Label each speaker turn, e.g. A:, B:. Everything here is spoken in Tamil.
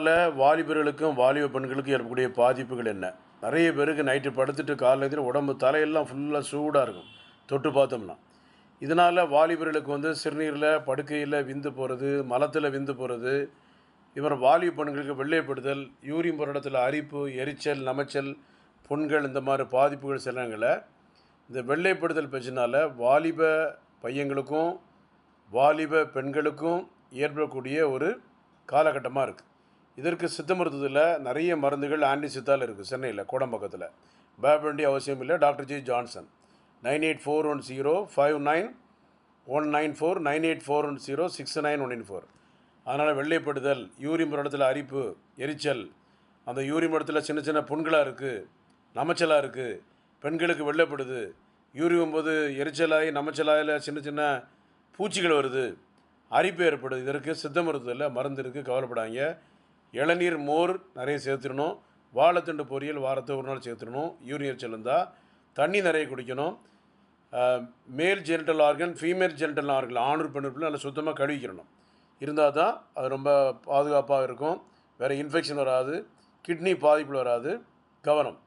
A: இதனால் வாலிபர்களுக்கும் வாலிப பெண்களுக்கும் ஏற்படக்கூடிய பாதிப்புகள் என்ன? நிறைய பேருக்கு நைட்டு படுத்துட்டு காலைல எந்திரிச்சு உடம்பு தலையெல்லாம் ஃபுல்லாக சூடாக இருக்கும் தொட்டு பார்த்தோம்னா. இதனால் வாலிபர்களுக்கு சிறுநீரில் படுக்கையில் விந்து போகிறது, மலத்தில் விந்து போகிறது. இவன் வாலிப பெண்களுக்கு வெள்ளைப்படுதல், யூரின் போகிற இடத்துல அரிப்பு, எரிச்சல், நமைச்சல், புண்கள் இந்த மாதிரி பாதிப்புகள் சிலங்களை இந்த வெள்ளைப்படுதல் பிரச்சனால் வாலிப பையங்களுக்கும் வாலிப பெண்களுக்கும் ஏற்படக்கூடிய ஒரு காலகட்டமாக இருக்குது. இதற்கு சித்த மருத்துவத்தில் நிறைய மருந்துகள் ஆன்டிசித்தால் இருக்குது. சென்னையில் கோடம்பாக்கத்தில் பயப்பட வேண்டிய அவசியம் இல்லை. Doctor G Johnson 9841059194 9841069194. அதனால் வெள்ளைப்படுதல், யூரின் இடத்துல அரிப்பு, எரிச்சல், அந்த யூரின் இடத்துல சின்ன சின்ன புண்களாக இருக்குது, நமைச்சலாக இருக்குது, பெண்களுக்கு வெள்ளைப்படுது, யூரின் போது எரிச்சலாகி நமைச்சலாயில் சின்ன சின்ன பூச்சிகள் வருது, அரிப்பு ஏற்படுது. இதற்கு சித்த மருத்துவத்தில் மருந்து இருக்குது, கவலைப்படாங்க. இளநீர் மோர் நிறைய சேர்த்துடணும். வாழைத்தண்டு பொரியல் வாரத்தை ஒரு நாள் சேர்த்துடணும். யூரின் எரிச்சல் இருந்தால் தண்ணி நிறைய குடிக்கணும். Male genital organ, female genital organ, ஆணூர் பெண்ணுறுப்பில் நல்லா சுத்தமாக கழுவிக்கிறணும். இருந்தால் தான் அது ரொம்ப பாதுகாப்பாக இருக்கும். வேறு இன்ஃபெக்ஷன் வராது, கிட்னி பாதிப்பு வராது. கவனம்.